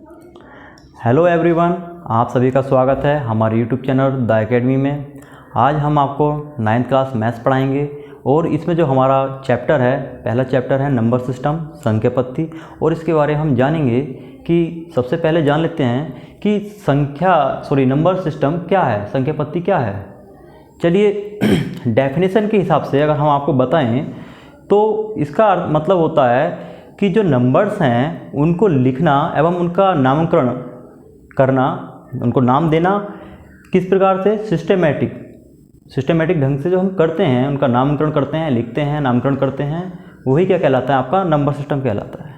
Hello everyone, आप सभी का स्वागत है हमारे यूट्यूब चैनल द एकेडमी में। आज हम आपको 9th क्लास मैथ्स पढ़ाएंगे और इसमें जो हमारा चैप्टर है, पहला चैप्टर है नंबर सिस्टम, संख्या पत्ती। और इसके बारे में हम जानेंगे कि सबसे पहले जान लेते हैं कि नंबर सिस्टम क्या है, संख्या पत्ती क्या है। चलिए डेफिनेशन के हिसाब से अगर हम आपको बताएं तो इसका मतलब होता है कि जो नंबर्स हैं उनको लिखना एवं उनका नामकरण करना, उनको नाम देना किस प्रकार से, सिस्टेमेटिक ढंग से जो हम करते हैं, उनका नामकरण करते हैं, लिखते हैं, नामकरण करते हैं, वही क्या कहलाता है, आपका नंबर सिस्टम कहलाता है।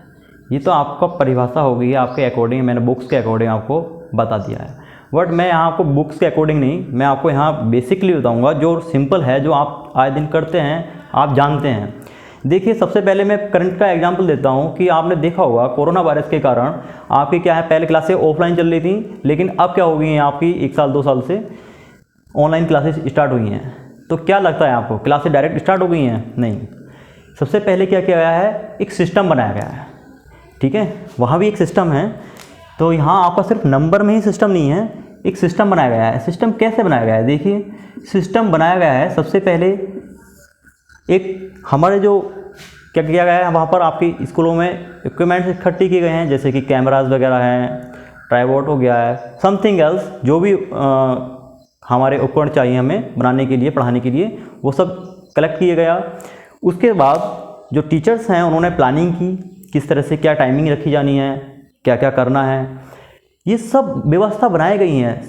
ये तो आपका परिभाषा हो गई है आपके अकॉर्डिंग, मैंने बुक्स के अकॉर्डिंग आपको बता दिया है। बट मैं यहाँ आपको बुक्स के अकॉर्डिंग नहीं, मैं आपको यहाँ बेसिकली बताऊँगा जो सिंपल है, जो आप आए दिन करते हैं, आप जानते हैं। देखिए, सबसे पहले मैं करंट का एग्जांपल देता हूं कि आपने देखा होगा कोरोना वायरस के कारण आपकी क्या है, पहले क्लासें ऑफलाइन चल रही थी, लेकिन अब क्या हो गई हैं आपकी 1 साल 2 साल से ऑनलाइन क्लासेस स्टार्ट हुई हैं। तो क्या लगता है आपको, क्लासेस डायरेक्ट स्टार्ट हो गई हैं? नहीं। सबसे पहले क्या किया गया है, एक सिस्टम बनाया गया है। ठीक है, वहाँ भी एक सिस्टम है। तो यहाँ आपका सिर्फ नंबर में ही सिस्टम नहीं है, एक सिस्टम बनाया गया है। सिस्टम कैसे बनाया गया है, देखिए सिस्टम बनाया गया है। सबसे पहले एक हमारे जो क्या किया गया है, वहाँ पर आपकी स्कूलों में इक्विपमेंट्स इकट्ठे किए गए हैं, जैसे कि कैमरास वगैरह हैं, ट्राइपॉड हो गया है, समथिंग एल्स, जो भी हमारे उपकरण चाहिए हमें बनाने के लिए, पढ़ाने के लिए, वो सब कलेक्ट किए गया। उसके बाद जो टीचर्स हैं उन्होंने प्लानिंग की, किस तरह से क्या टाइमिंग रखी जानी है, क्या क्या करना है, ये सब व्यवस्था बनाई गई हैं।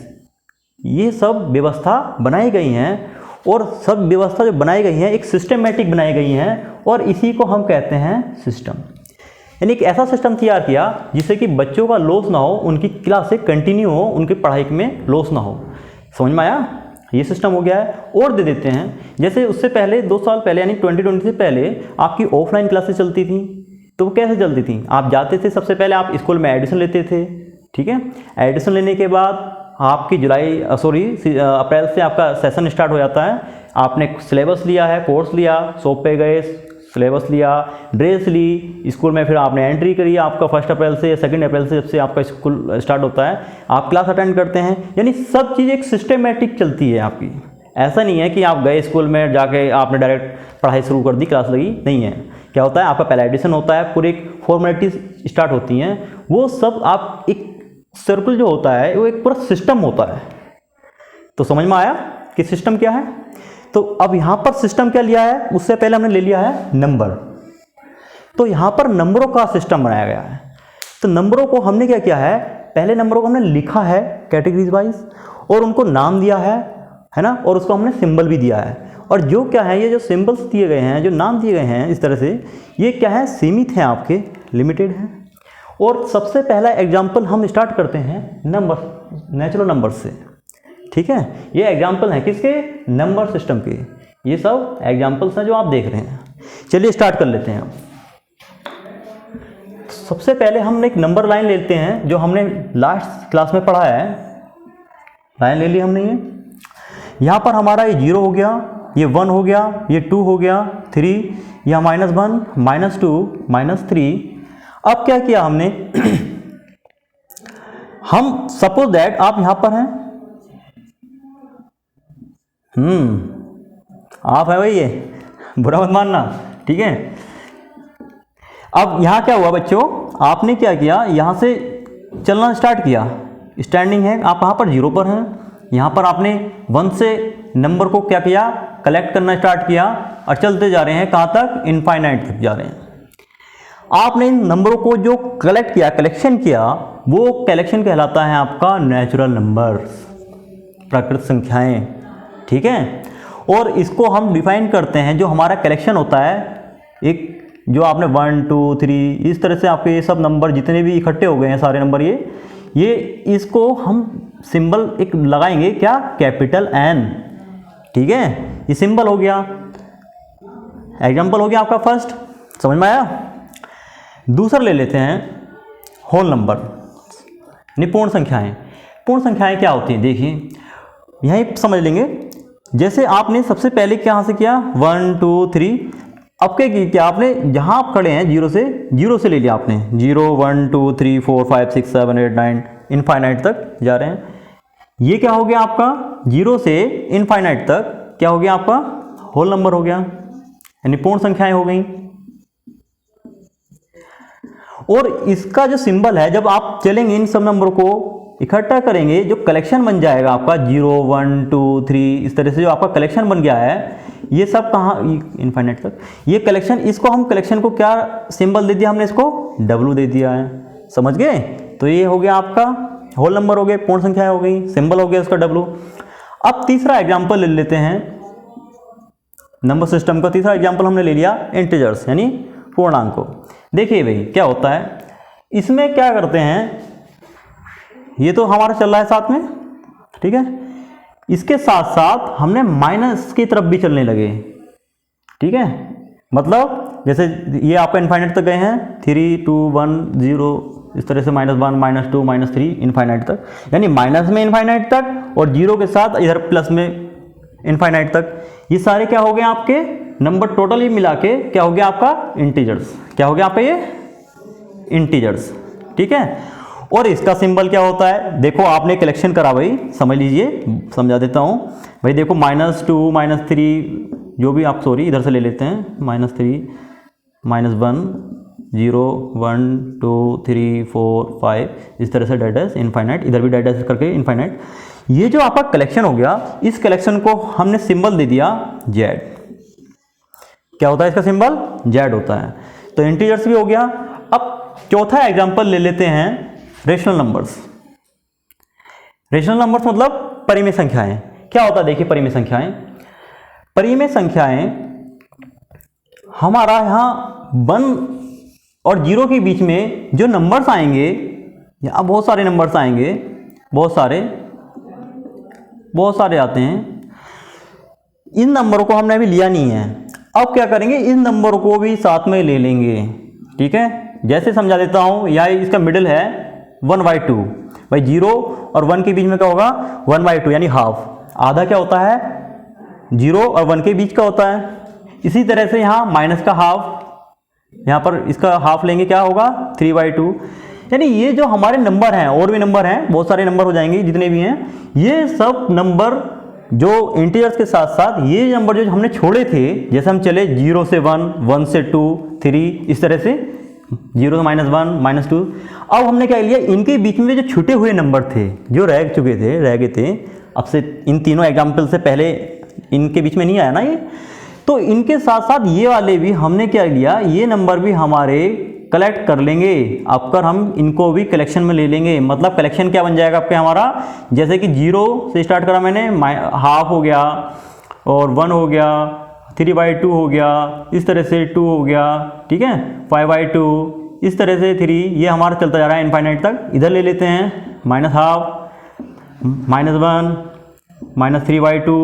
ये सब व्यवस्था बनाई गई हैं और सब व्यवस्था जो बनाई गई हैं एक सिस्टमेटिक बनाई गई हैं, और इसी को हम कहते हैं सिस्टम। यानी एक ऐसा सिस्टम तैयार किया जिससे कि बच्चों का लॉस ना हो, उनकी क्लासें कंटिन्यू हो, उनकी पढ़ाई में लॉस ना हो। समझ में आया? ये सिस्टम हो गया है। और दे देते हैं, जैसे उससे पहले 2 साल पहले यानी 2020 से पहले आपकी ऑफलाइन क्लासेस चलती थी। तो वो कैसे चलती थी, आप जाते थे, सबसे पहले आप स्कूल में एडमिशन लेते थे। ठीक है, एडमिशन लेने के बाद आपकी अप्रैल से आपका सेशन स्टार्ट हो जाता है। आपने सिलेबस लिया है, कोर्स लिया, शॉप पे गए, सिलेबस लिया, ड्रेस ली, स्कूल में फिर आपने एंट्री करी। आपका 1 अप्रैल से या 2 अप्रैल से जब से आपका स्कूल स्टार्ट होता है, आप क्लास अटेंड करते हैं। यानी सब चीज़ एक सिस्टमेटिक चलती है आपकी। ऐसा नहीं है कि आप गए स्कूल में, जाके आपने डायरेक्ट पढ़ाई शुरू कर दी, क्लास लगी, नहीं है। क्या होता है, आपका पहला एडिशन होता है, पूरी एक फॉर्मेलिटीज स्टार्ट होती हैं, वो सब आप एक सर्कल जो होता है वो एक पूरा सिस्टम होता है। तो समझ में आया कि सिस्टम क्या है। तो अब यहां पर सिस्टम क्या लिया है, उससे पहले हमने ले लिया है नंबर। तो यहां पर नंबरों का सिस्टम बनाया गया है। तो नंबरों को हमने क्या किया है, पहले नंबरों को हमने लिखा है कैटेगरीज वाइज, और उनको नाम दिया है ना, और उसको हमने सिंबल भी दिया है। और जो क्या है, ये जो सिंबल्स दिए गए हैं, जो नाम दिए गए हैं इस तरह से, ये क्या है, सीमित हैं, आपके लिमिटेड हैं। और सबसे पहला एग्जाम्पल हम स्टार्ट करते हैं नंबर, नेचुरल नंबर से। ठीक है, ये एग्जाम्पल हैं किसके, नंबर सिस्टम के। ये सब एग्जाम्पल्स हैं जो आप देख रहे हैं। चलिए स्टार्ट कर लेते हैं। सबसे पहले हम एक नंबर लाइन लेते हैं, जो हमने लास्ट क्लास में पढ़ा है। लाइन ले ली हमने, ये यहाँ पर हमारा ये 0 हो गया, ये 1 हो गया, ये 2 हो गया, 3, यहाँ -1, -2, -3। अब क्या किया हमने हम सपोज दैट आप यहां पर हैं, आप है भाई, ये बुरा मत मानना, ठीक है। अब यहां क्या हुआ बच्चों, आपने क्या किया, यहां से चलना स्टार्ट किया, स्टैंडिंग है, आप वहां पर 0 पर हैं। यहां पर आपने 1 से नंबर को क्या किया, कलेक्ट करना स्टार्ट किया, और चलते जा रहे हैं, कहां तक, इनफाइनाइट तक जा रहे हैं। आपने इन नंबरों को जो कलेक्ट किया, कलेक्शन किया, वो कलेक्शन कहलाता है आपका नेचुरल नंबर्स, प्राकृतिक संख्याएं। ठीक है, और इसको हम डिफाइन करते हैं, जो हमारा कलेक्शन होता है, एक जो आपने 1 2 3 इस तरह से आपके ये सब नंबर जितने भी इकट्ठे हो गए हैं सारे नंबर, ये इसको हम सिंबल एक लगाएंगे, क्या, कैपिटल N। ठीक है, ये सिंबल हो गया, एग्जाम्पल हो गया आपका फर्स्ट। समझ में आया? दूसरा ले लेते हैं होल नंबर, पूर्ण संख्याएं। पूर्ण संख्याएं क्या होती हैं, देखिए यहीं समझ लेंगे। जैसे आपने सबसे पहले क्या से किया, 1 2 3, अब क्या आपने जहां आप खड़े हैं जीरो से ले लिया आपने, 0 1 2 3 4 5 6 7 8 9 इनफाइनाइट तक जा रहे हैं। ये क्या हो गया आपका, 0 से इनफाइनाइट तक क्या हो गया आपका, होल नंबर हो गया, यानी पूर्ण संख्याएं हो गई। और इसका जो सिंबल है, जब आप चलेंगे इन सब नंबर को इकट्ठा करेंगे, जो कलेक्शन बन जाएगा आपका 0 1 2 3 इस तरह से जो आपका कलेक्शन बन गया है, ये सब कहाँ इनफाइनाइट तक, ये कलेक्शन, इसको हम कलेक्शन को क्या सिंबल दे दिया हमने, इसको W दे दिया है, समझ गए। तो ये हो गया आपका होल नंबर हो गए, पूर्ण संख्या हो गई, सिंबल हो गया उसका W। अब तीसरा एग्जाम्पल ले लेते हैं नंबर सिस्टम का। तीसरा एग्जाम्पल हमने ले लिया इंटीजर्स यानी पूर्णांक को। देखिए भाई क्या होता है, इसमें क्या करते हैं, ये तो हमारा चल रहा है साथ में, ठीक है, इसके साथ साथ हमने माइनस की तरफ भी चलने लगे, ठीक है, मतलब जैसे ये आपका इनफाइनाइट तक गए हैं, 3 2 1 0 इस तरह से -1 -2 -3 इनफाइनाइट तक, यानी माइनस में इनफाइनाइट तक और 0 के साथ इधर प्लस में इनफाइनाइट तक। ये सारे क्या हो गए आपके नंबर टोटली मिला के क्या हो गया आपका इंटीजर्स, क्या हो गया आपका ये इंटीजर्स, ठीक है। और इसका सिंबल क्या होता है, देखो आपने कलेक्शन करा भाई, समझ लीजिए, समझा देता हूँ भाई। देखो -2 -3 जो भी आप, सॉरी इधर से ले लेते हैं, -3 -1 0 1 2 3 4 5 इस तरह से डैश इनफाइनाइट, इधर भी डैश करके इनफाइनाइट। ये जो आपका कलेक्शन हो गया, इस कलेक्शन को हमने सिंबल दे दिया Z। क्या होता है इसका सिंबल, Z होता है। तो इंटीजर्स भी हो गया। अब चौथा एग्जांपल ले लेते हैं रेशनल नंबर्स। रेशनल नंबर्स मतलब परिमेय संख्याएं। क्या होता है देखिए परिमेय संख्याएं, परिमेय संख्याएं हमारा यहाँ 1 और 0 के बीच में जो नंबर्स आएंगे, यहाँ बहुत सारे नंबर्स आएंगे, बहुत सारे आते हैं। इन नंबरों को हमने अभी लिया नहीं है, अब क्या करेंगे, इन नंबरों को भी साथ में ले लेंगे, ठीक है। जैसे समझा देता हूँ, या इसका मिडिल है 1/2 भाई, 0 और 1 के बीच में क्या होगा 1/2 यानी हाफ। आधा क्या होता है 0 और 1 के बीच का होता है। इसी तरह से यहाँ माइनस का हाफ, यहाँ पर इसका हाफ लेंगे, क्या होगा 3/2। यानी ये जो हमारे नंबर हैं, और भी नंबर हैं, बहुत सारे नंबर हो जाएंगे जितने भी हैं, ये सब नंबर जो इंटीजर्स के साथ साथ ये नंबर जो हमने छोड़े थे, जैसे हम चले 0 से 1 1 से 2 3 इस तरह से 0 से -1 -2। अब हमने क्या लिया, इनके बीच में जो छूटे हुए नंबर थे, जो रह गए थे, अब से इन तीनों एग्जाम्पल से पहले इनके बीच में नहीं आया ना ये, तो इनके साथ साथ ये वाले भी हमने क्या लिया, ये नंबर भी हमारे कलेक्ट कर लेंगे। अब कर हम इनको भी कलेक्शन में ले लेंगे। मतलब कलेक्शन क्या बन जाएगा आपके हमारा, जैसे कि 0 से स्टार्ट करा मैंने, हाफ हो गया और 1 हो गया, 3/2 हो गया, इस तरह से 2 हो गया, ठीक है, 5/2 इस तरह से 3, ये हमारा चलता जा रहा है इनफाइनाइट तक। इधर ले लेते हैं -1/2 -1 -3/2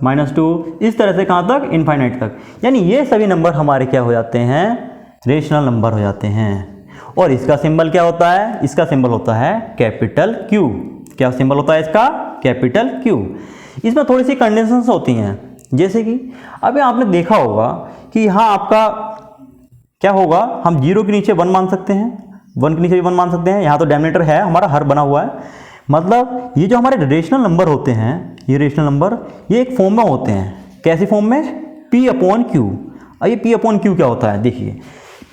-2 इस तरह से कहाँ तक, इनफाइनाइट तक। यानी ये सभी नंबर हमारे क्या हो जाते हैं, रेशनल नंबर हो जाते हैं। और इसका सिंबल क्या होता है, इसका सिंबल होता है कैपिटल Q। क्या सिंबल होता है इसका, कैपिटल Q। इसमें थोड़ी सी कंडीशंस होती हैं, जैसे कि अभी आपने देखा होगा कि यहाँ आपका क्या होगा, हम 0 के नीचे 1 मान सकते हैं, 1 के नीचे भी 1 मान सकते हैं। यहाँ तो डिनोमिनेटर है हमारा, हर बना हुआ है। मतलब ये जो हमारे रेशनल नंबर होते हैं, ये रेशनल नंबर ये एक फॉर्म में होते हैं। कैसी फॉर्म में, P/Q। ये P/Q क्या होता है, देखिए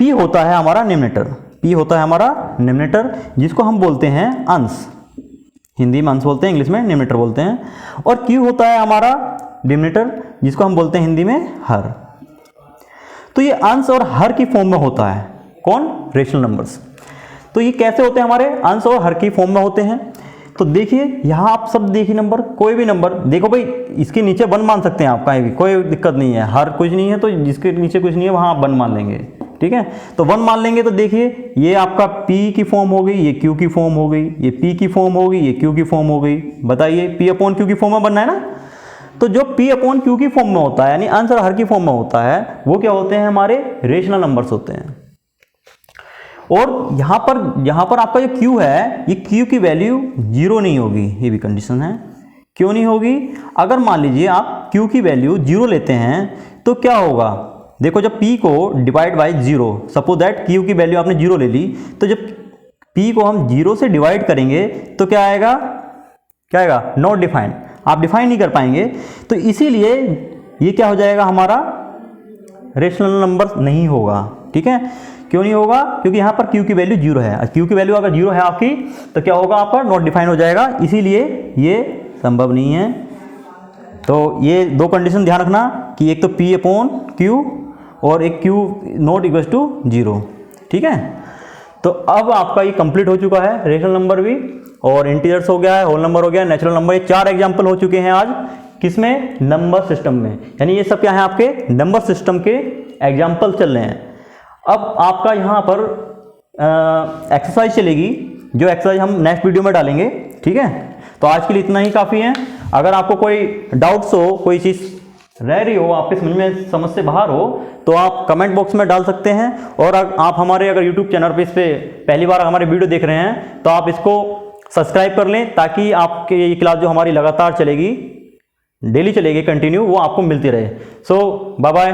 P होता है हमारा निम्नतर, P होता है हमारा निम्नतर, जिसको हम बोलते हैं अंश, हिंदी में अंश बोलते हैं, इंग्लिश में निम्नतर बोलते हैं। और Q होता है हमारा डिनोमिनेटर, जिसको हम बोलते हैं हिंदी में हर। तो ये अंश और हर की फॉर्म में होता है, कौन, रेशनल नंबर्स। तो ये कैसे होते हैं, हमारे अंश और हर की फॉर्म में होते हैं। तो देखिए यहाँ आप सब देखिए नंबर, कोई भी नंबर देखो भाई, इसके नीचे 1 मान सकते हैं आप, कहीं भी कोई दिक्कत नहीं है। हर कुछ नहीं है तो जिसके नीचे कुछ नहीं है वहाँ आप 1 मान लेंगे, ठीक है। तो 1 मान लेंगे तो देखिए ये आपका P की फॉर्म हो गई, ये Q की फॉर्म हो गई, ये P की फॉर्म हो गई, ये Q की फॉर्म हो गई। बताइए P/Q की फॉर्म में बनना है ना। तो जो P/Q की फॉर्म में होता है, यानी अंश और हर की फॉर्म में होता है, वो क्या होते हैं, हमारे रेशनल नंबर्स होते हैं। और यहाँ पर आपका जो Q है, ये Q की वैल्यू 0 नहीं होगी, ये भी कंडीशन है। क्यों नहीं होगी, अगर मान लीजिए आप Q की वैल्यू 0 लेते हैं तो क्या होगा, देखो जब p को divide by 0, suppose that q की वैल्यू आपने 0 ले ली, तो जब p को हम 0 से डिवाइड करेंगे तो क्या आएगा, क्या आएगा, नॉट डिफाइंड, आप डिफाइन नहीं कर पाएंगे। तो इसीलिए ये क्या हो जाएगा, हमारा रेशनल नंबर नहीं होगा। ठीक है, क्यों नहीं होगा, क्योंकि यहाँ पर q की वैल्यू 0 है। q की वैल्यू अगर 0 है आपकी तो क्या होगा, आपका नॉट डिफाइन हो जाएगा, इसीलिए ये संभव नहीं है। तो ये दो कंडीशन ध्यान रखना कि एक तो p अपॉन q और एक q नॉट इक्वल टू 0। ठीक है, तो अब आपका ये कंप्लीट हो चुका है, रेशनल नंबर भी और इंटीजर्स हो गया है, होल नंबर हो गया, नेचुरल नंबर। ये 4 एग्जाम्पल हो चुके हैं आज, किसमें, नंबर सिस्टम में। यानी ये सब क्या है, आपके नंबर सिस्टम के एग्जाम्पल चल रहे हैं। अब आपका यहाँ पर एक्सरसाइज चलेगी, जो एक्सरसाइज हम नेक्स्ट वीडियो में डालेंगे। ठीक है, तो आज के लिए इतना ही काफ़ी है। अगर आपको कोई डाउट्स हो, कोई चीज़ रह रही हो, आपके समझ से बाहर हो, तो आप कमेंट बॉक्स में डाल सकते हैं। और आप हमारे अगर यूट्यूब चैनल पे इस पर पहली बार हमारे वीडियो देख रहे हैं तो आप इसको सब्सक्राइब कर लें, ताकि आपके ये क्लास जो हमारी लगातार चलेगी, डेली चलेगी कंटिन्यू, वो आपको मिलती रहे। सो बाय बाय।